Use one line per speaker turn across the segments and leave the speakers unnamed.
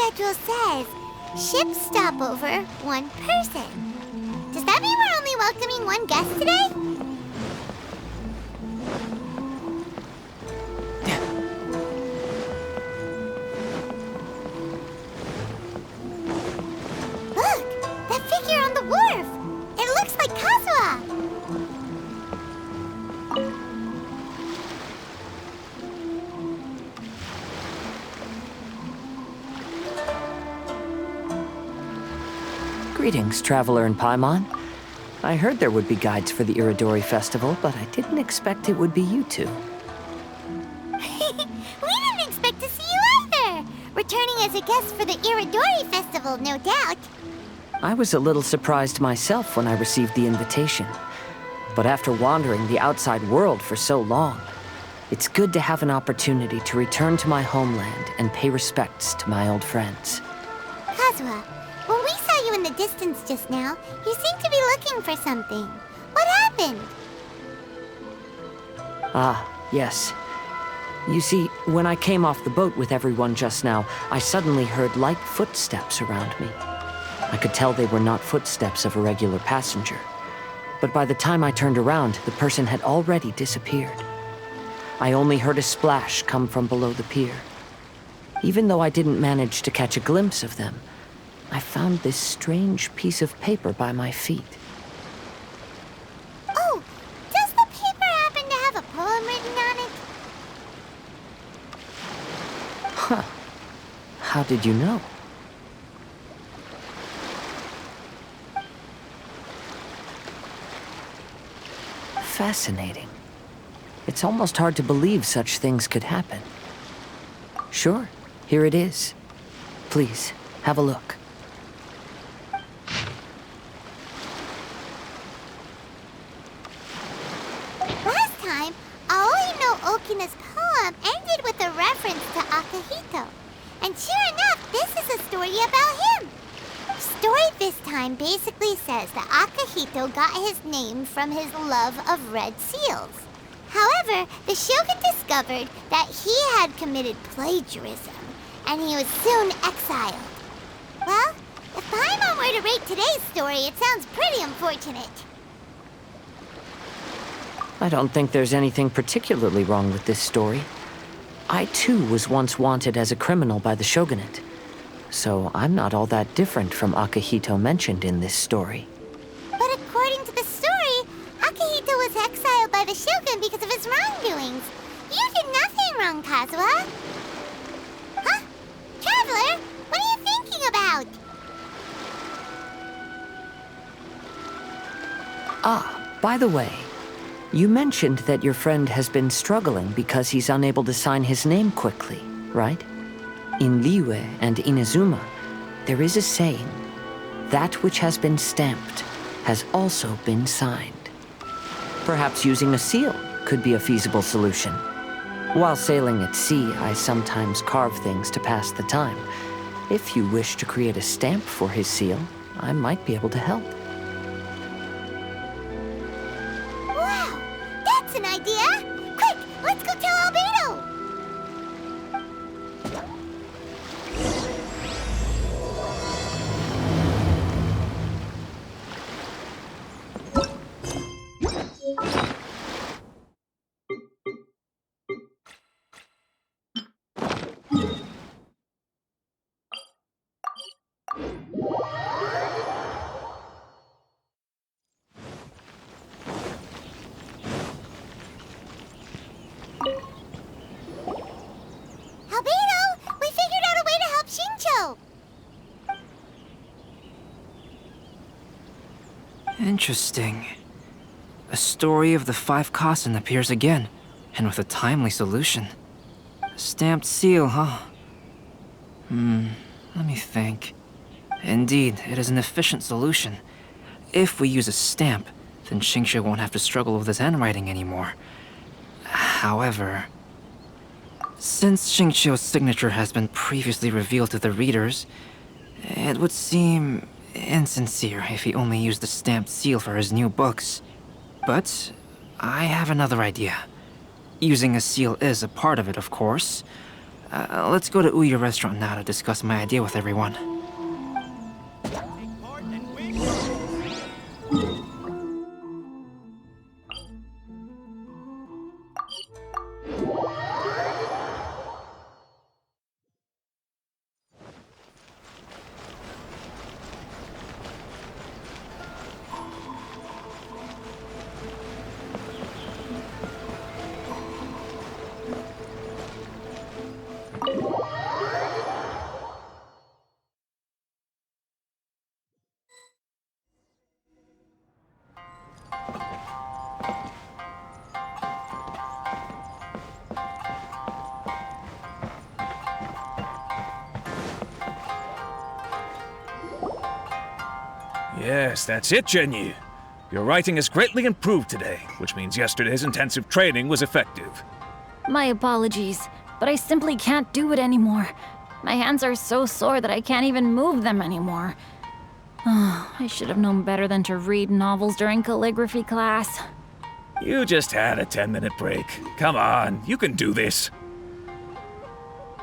schedule says ship stopover, 1 person. Does that mean we're only welcoming 1 guest today? Look! That figure on the wharf! It looks like Kazuha!
Greetings, traveler in Paimon. I heard there would be guides for the Iridori Festival, but I didn't expect it would be you two.
We didn't expect to see you either! Returning as a guest for the Iridori Festival, no doubt.
I was a little surprised myself when I received the invitation. But after wandering the outside world for so long, it's good to have an opportunity to return to my homeland and pay respects to my old friends.
Kazuha, when we saw you in the distance just now, you seemed to be looking for something. What happened?
Ah, yes. You see, when I came off the boat with everyone just now, I suddenly heard light footsteps around me. I could tell they were not footsteps of a regular passenger. But by the time I turned around, the person had already disappeared. I only heard a splash come from below the pier. Even though I didn't manage to catch a glimpse of them, I found this strange piece of paper by my feet.
Oh, does the paper happen to have a poem written on it?
Huh. How did you know? Fascinating. It's almost hard to believe such things could happen. Sure, here it is. Please, have a look.
Last time, Aoi no Okina's poem ended with a reference to Akihito. And sure enough, this is a story about him. Story this time basically says that Akihito got his name from his love of red seals. However, the shogun discovered that he had committed plagiarism, and he was soon exiled. Well, if Paimon were to rate today's story, it sounds pretty unfortunate.
I don't think there's anything particularly wrong with this story. I too was once wanted as a criminal by the shogunate. So I'm not all that different from Akihito mentioned in this story.
But according to the story, Akihito was exiled by the shogun because of his wrongdoings. You did nothing wrong, Kazuha. Huh? Traveler, what are you thinking about?
Ah, by the way, you mentioned that your friend has been struggling because he's unable to sign his name quickly, right? In Liyue and Inazuma, there is a saying, that which has been stamped has also been signed. Perhaps using a seal could be a feasible solution. While sailing at sea, I sometimes carve things to pass the time. If you wish to create a stamp for his seal, I might be able to help.
Wow, that's an idea! Quick, let's go tell Albedo! Albedo, we figured out a way to help Shincho!
Interesting. A story of the 5 Kasen appears again, and with a timely solution. A stamped seal, huh? Let me think. Indeed, it is an efficient solution. If we use a stamp, then Xingqiu won't have to struggle with his handwriting anymore. However, since Xingqiu's signature has been previously revealed to the readers, it would seem insincere if he only used the stamped seal for his new books. But I have another idea. Using a seal is a part of it, of course. Let's go to Ouya restaurant now to discuss my idea with everyone.
Yes, that's it, Genyu. Your writing has greatly improved today, which means yesterday's intensive training was effective.
My apologies, but I simply can't do it anymore. My hands are so sore that I can't even move them anymore. Oh, I should have known better than to read novels during calligraphy class.
You just had a 10-minute break. Come on, you can do this.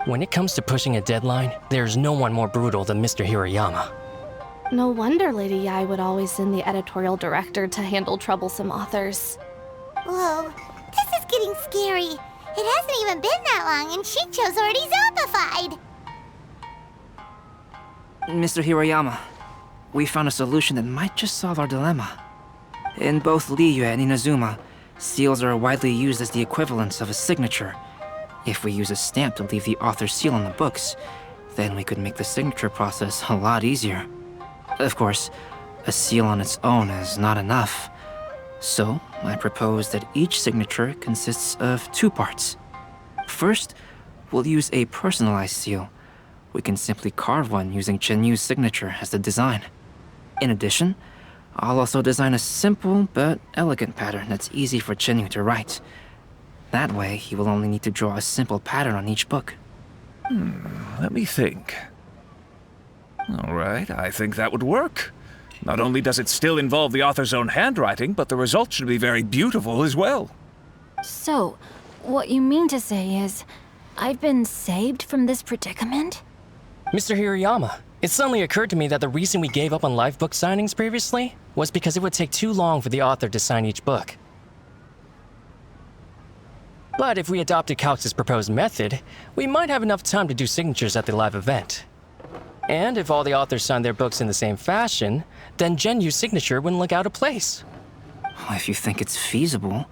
When it comes to pushing a deadline, there's no one more brutal than Mr. Hirayama.
No wonder Lady Yai would always send the editorial director to handle troublesome authors.
Whoa, this is getting scary. It hasn't even been that long and Shincho's already zombified.
Mr. Hirayama, we found a solution that might just solve our dilemma. In both Liyue and Inazuma, seals are widely used as the equivalents of a signature. If we use a stamp to leave the author's seal on the books, then we could make the signature process a lot easier. Of course, a seal on its own is not enough. So, I propose that each signature consists of two parts. First, we'll use a personalized seal. We can simply carve one using Chenyu's signature as the design. In addition, I'll also design a simple but elegant pattern that's easy for Chenyu to write. That way, he will only need to draw a simple pattern on each book.
Let me think. All right, I think that would work. Not only does it still involve the author's own handwriting, but the result should be very beautiful as well.
So, what you mean to say is, I've been saved from this predicament?
Mr. Hirayama, it suddenly occurred to me that the reason we gave up on live book signings previously was because it would take too long for the author to sign each book. But if we adopted Calx's proposed method, we might have enough time to do signatures at the live event. And if all the authors signed their books in the same fashion, then Genyu's signature wouldn't look out of place.
If you think it's feasible,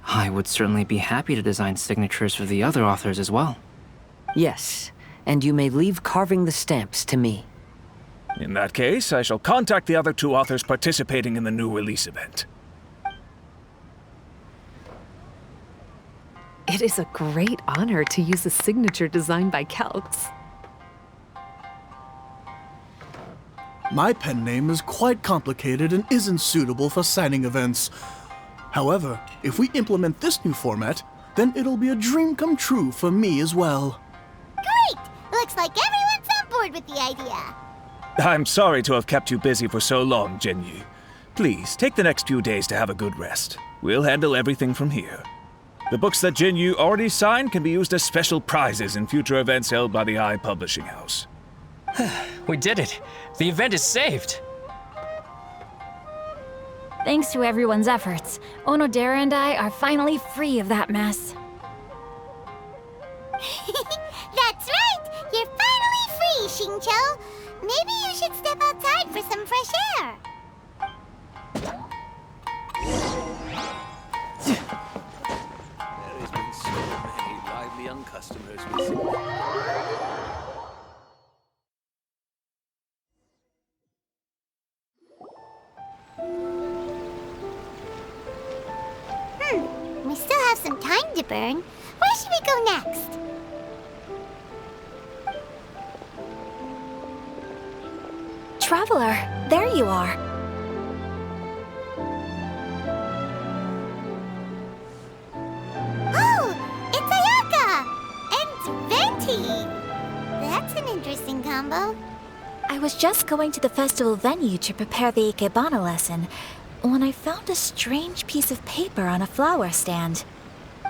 I would certainly be happy to design signatures for the other authors as well.
Yes, and you may leave carving the stamps to me.
In that case, I shall contact the other two authors participating in the new release event.
It is a great honor to use a signature designed by Calx.
My pen name is quite complicated and isn't suitable for signing events. However, if we implement this new format, then it'll be a dream come true for me as well.
Great! Looks like everyone's on board with the idea.
I'm sorry to have kept you busy for so long, Genyu. Please, take the next few days to have a good rest. We'll handle everything from here. The books that Genyu already signed can be used as special prizes in future events held by the I Publishing House.
We did it! The event is saved!
Thanks to everyone's efforts, Onodera and I are finally free of that mess.
That's right! You're finally free, Shincho! Maybe you should step outside for some fresh air.
There has been so many lively young customers recently.
We still have some time to burn. Where should we go next?
Traveler, there you are.
Oh, it's Ayaka! And Venti! That's an interesting combo.
I was just going to the festival venue to prepare the Ikebana lesson when I found a strange piece of paper on a flower stand.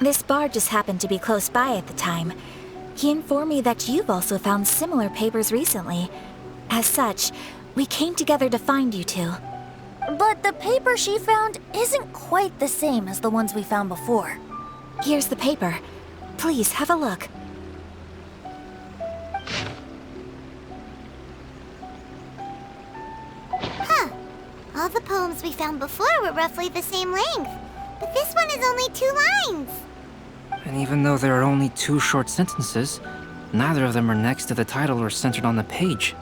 This bar just happened to be close by at the time, He informed me that you've also found similar papers recently. As such, we came together to find you two.
But the paper she found isn't quite the same as the ones we found before.
Here's the paper. Please, have a look.
Huh. All the poems we found before were roughly the same length. But this one is only 2 lines.
And even though there are only 2 short sentences, neither of them are next to the title or centered on the page.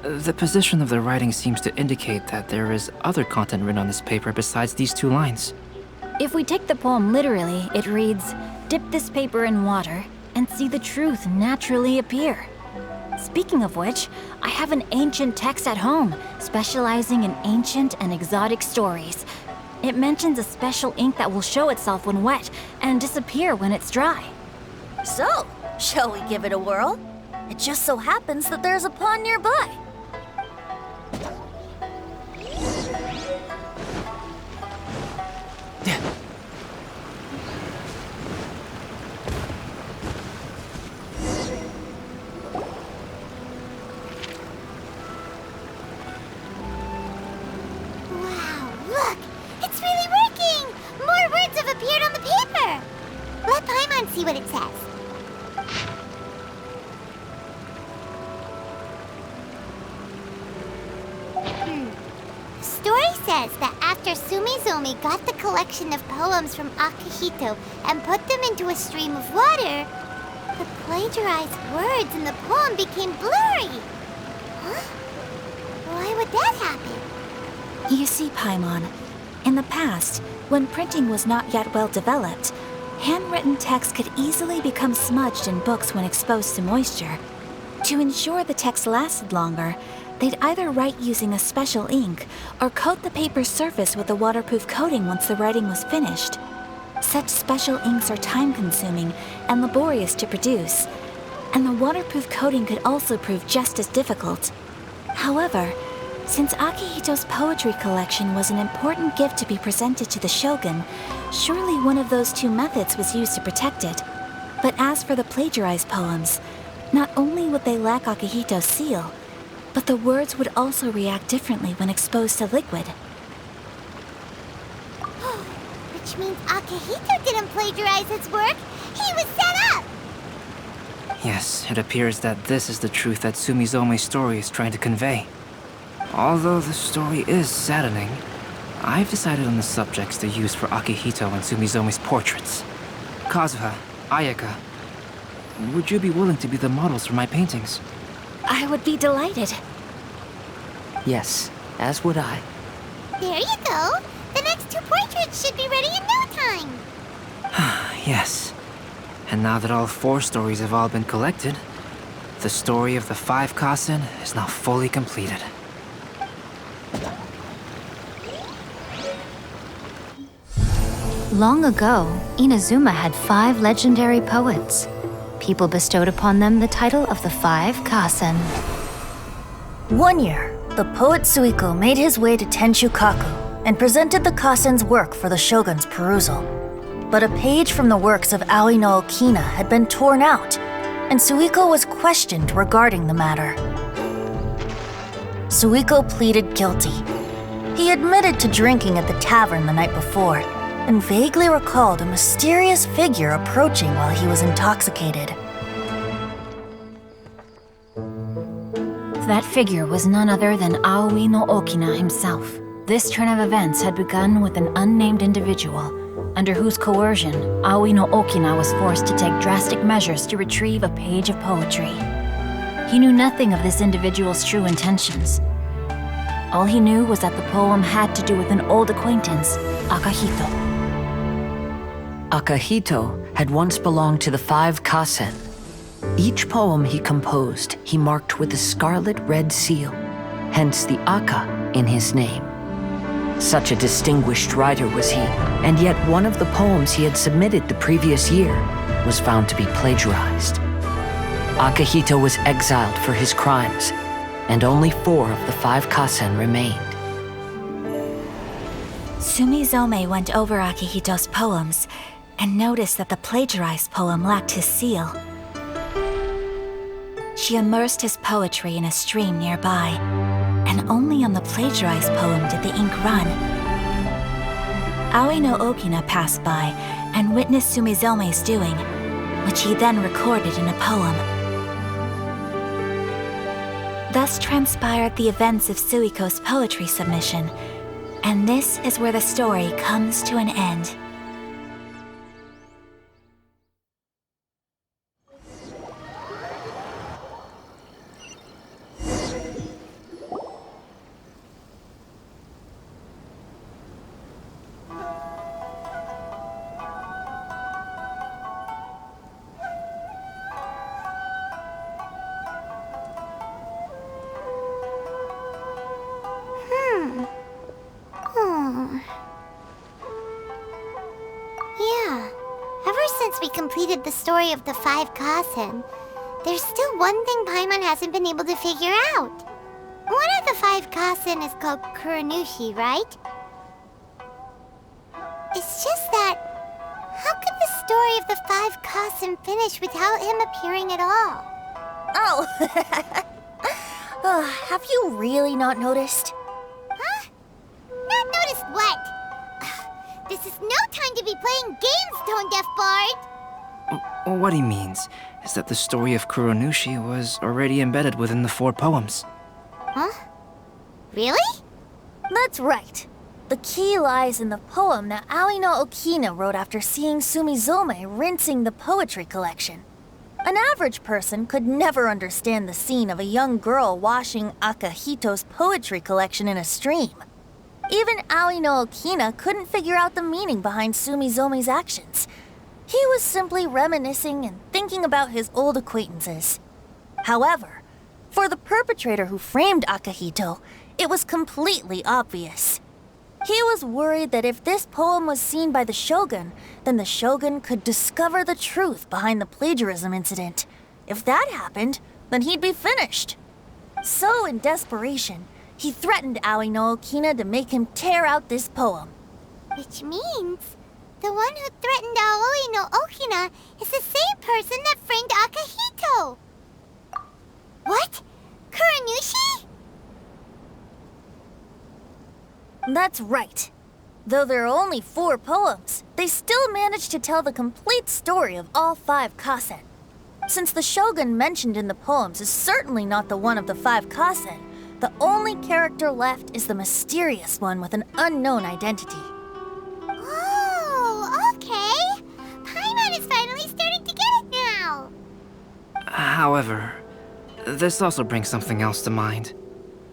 The position of the writing seems to indicate that there is other content written on this paper besides these 2 lines.
If we take the poem literally, it reads, "Dip this paper in water and see the truth naturally appear." Speaking of which, I have an ancient text at home, specializing in ancient and exotic stories. It mentions a special ink that will show itself when wet and disappear when it's dry.
So, shall we give it a whirl? It just so happens that there's a pond nearby.
Wow, look! It's really working! More words have appeared on the paper! Let Paimon see what it says. Story says that after Sumizomi got the collection of poems from Akihito and put them into a stream of water, the plagiarized words in the poem became blurry. Huh? Why would that happen?
You see, Paimon, in the past, when printing was not yet well developed, handwritten text could easily become smudged in books when exposed to moisture. To ensure the text lasted longer, they'd either write using a special ink or coat the paper's surface with a waterproof coating once the writing was finished. Such special inks are time-consuming and laborious to produce, and the waterproof coating could also prove just as difficult. However, since Akihito's poetry collection was an important gift to be presented to the shogun, surely one of those 2 methods was used to protect it. But as for the plagiarized poems, not only would they lack Akihito's seal, but the words would also react differently when exposed to liquid.
Which means Akihito didn't plagiarize his work. He was set up!
Yes, it appears that this is the truth that Sumizome's story is trying to convey. Although the story is saddening, I've decided on the subjects to use for Akihito and Sumizome's portraits. Kazuha, Ayaka, would you be willing to be the models for my paintings?
I would be delighted.
Yes, as would I.
There you go. The next 2 portraits should be ready in no time.
Yes. And now that all 4 stories have all been collected, the story of the 5 Kasen is now fully completed.
Long ago, Inazuma had 5 legendary poets. People bestowed upon them the title of the 5 Kasen.
One year, the poet Suiko made his way to Tenshukaku and presented the Kasen's work for the shogun's perusal. But a page from the works of Aoi no Okina had been torn out, and Suiko was questioned regarding the matter. Suiko pleaded guilty. He admitted to drinking at the tavern the night before, and vaguely recalled a mysterious figure approaching while he was intoxicated.
That figure was none other than Aoi no Okina himself. This turn of events had begun with an unnamed individual, under whose coercion Aoi no Okina was forced to take drastic measures to retrieve a page of poetry. He knew nothing of this individual's true intentions. All he knew was that the poem had to do with an old acquaintance, Akihito.
Akihito had once belonged to the 5 Kasen. Each poem he composed, he marked with a scarlet red seal, hence the Aka in his name. Such a distinguished writer was he, and yet one of the poems he had submitted the previous year was found to be plagiarized. Akihito was exiled for his crimes, and only 4 of the 5 Kasen remained.
Sumizome went over Akihito's poems, and noticed that the plagiarized poem lacked his seal. She immersed his poetry in a stream nearby, and only on the plagiarized poem did the ink run. Aoi no Okina passed by and witnessed Sumizome's doing, which he then recorded in a poem. Thus transpired the events of Suiko's poetry submission, and this is where the story comes to an end.
Yeah. Ever since we completed the story of the 5 Kasen, there's still one thing Paimon hasn't been able to figure out. One of the 5 Kasen is called Kuranushi, right? It's just that, how could the story of the 5 Kasen finish without him appearing at all?
Oh, have you really not noticed?
Huh? Not noticed what? This is no time to be playing games, Tone Deaf Bard!
What he means is that the story of Kuronushi was already embedded within the 4 poems.
Huh? Really?
That's right. The key lies in the poem that Aoi no Okina wrote after seeing Sumizome rinsing the poetry collection. An average person could never understand the scene of a young girl washing Akahito's poetry collection in a stream. Even Aoi no Okina couldn't figure out the meaning behind Sumizome's actions. He was simply reminiscing and thinking about his old acquaintances. However, for the perpetrator who framed Akahito, it was completely obvious. He was worried that if this poem was seen by the Shogun, then the Shogun could discover the truth behind the plagiarism incident. If that happened, then he'd be finished. So, in desperation, he threatened Aoi no Okina to make him tear out this poem.
Which means the one who threatened Aoi no Okina is the same person that framed Akahito! What? Kuranushi?
That's right. Though there are only 4 poems, they still managed to tell the complete story of all 5 Kasen. Since the Shogun mentioned in the poems is certainly not the one of the 5 Kasen, the only character left is the mysterious one with an unknown identity.
Oh, okay. Paimon is finally starting to get it now.
However, this also brings something else to mind.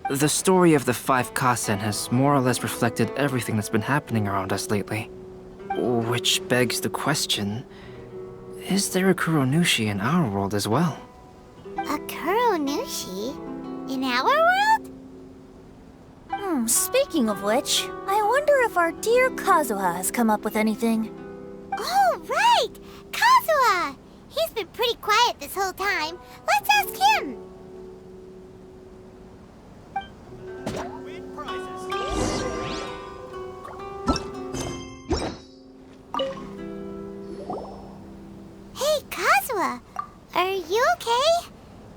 The story of the 5 Kasen has more or less reflected everything that's been happening around us lately. Which begs the question, is there a Kuronushi in our world as well?
A Kuronushi? In our world?
Speaking of which, I wonder if our dear Kazuha has come up with anything.
Oh, right! Kazuha! He's been pretty quiet this whole time. Let's ask him! Hey, Kazuha! Are you okay?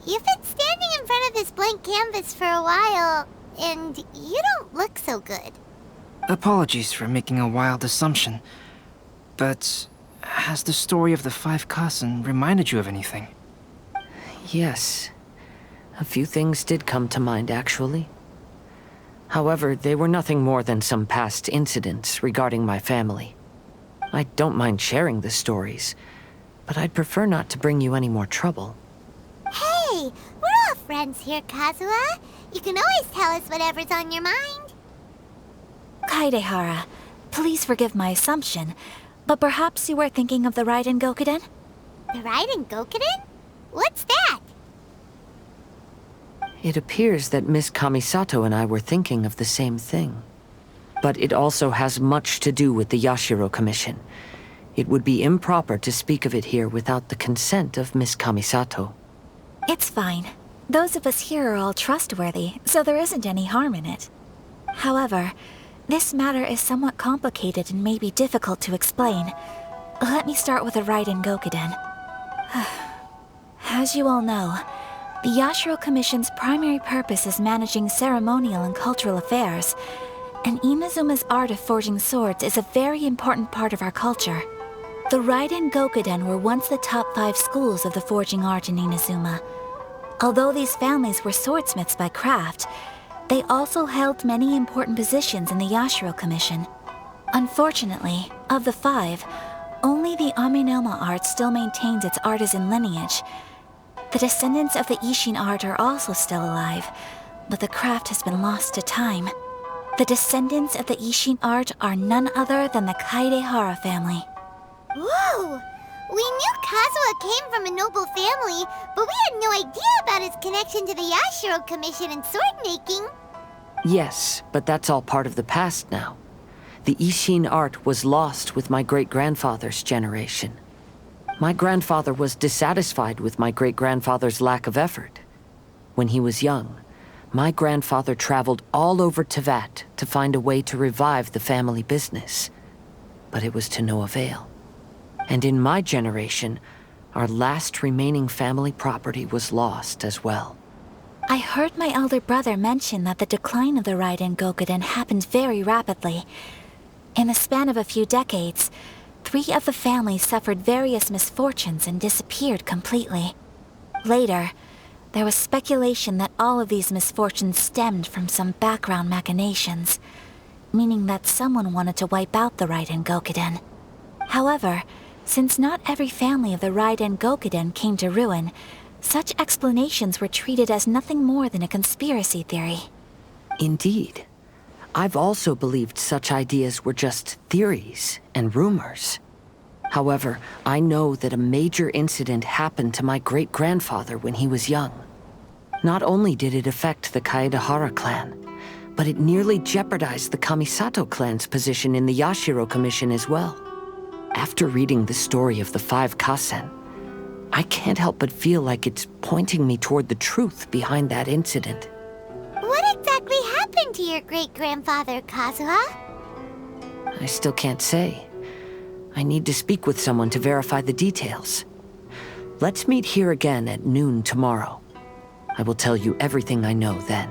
You've been standing in front of this blank canvas for a while, and you don't look so good.
Apologies for making a wild assumption, but has the story of the 5 Kasen reminded you of anything?
Yes. A few things did come to mind, actually. However, they were nothing more than some past incidents regarding my family. I don't mind sharing the stories, but I'd prefer not to bring you any more trouble.
Hey, we're all friends here, Kazuha. You can always tell us whatever's on your mind.
Kaidehara, please forgive my assumption, but perhaps you were thinking of the Raiden Gokuden?
The Raiden Gokuden? What's that?
It appears that Miss Kamisato and I were thinking of the same thing. But it also has much to do with the Yashiro Commission. It would be improper to speak of it here without the consent of Miss Kamisato.
It's fine. Those of us here are all trustworthy, so there isn't any harm in it. However, this matter is somewhat complicated and may be difficult to explain. Let me start with the Raiden Gokuden. As you all know, the Yashiro Commission's primary purpose is managing ceremonial and cultural affairs, and Inazuma's art of forging swords is a very important part of our culture. The Raiden Gokuden were once the top 5 schools of the forging art in Inazuma. Although these families were swordsmiths by craft, they also held many important positions in the Yashiro Commission. Unfortunately, of the 5, only the Aminoma art still maintains its artisan lineage. The descendants of the Ishin art are also still alive, but the craft has been lost to time. The descendants of the Ishin art are none other than the Kaidehara family.
Whoa! We knew Kazuha came from a noble family, but we had no idea about his connection to the Yashiro Commission and sword making.
Yes, but that's all part of the past now. The Ishin art was lost with my great-grandfather's generation. My grandfather was dissatisfied with my great-grandfather's lack of effort. When he was young, my grandfather traveled all over Tevat to find a way to revive the family business. But it was to no avail. And in my generation, our last remaining family property was lost as well.
I heard my elder brother mention that the decline of the Raiden Gokuden happened very rapidly. In the span of a few decades, 3 of the families suffered various misfortunes and disappeared completely. Later, there was speculation that all of these misfortunes stemmed from some background machinations, meaning that someone wanted to wipe out the Raiden Gokuden. However, since not every family of the Raiden Gokuden came to ruin, such explanations were treated as nothing more than a conspiracy theory.
Indeed. I've also believed such ideas were just theories and rumors. However, I know that a major incident happened to my great-grandfather when he was young. Not only did it affect the Kaedehara clan, but it nearly jeopardized the Kamisato clan's position in the Yashiro Commission as well. After reading the story of the 5 Kasen, I can't help but feel like it's pointing me toward the truth behind that incident.
What exactly happened to your great-grandfather, Kazuha?
I still can't say. I need to speak with someone to verify the details. Let's meet here again at noon tomorrow. I will tell you everything I know then.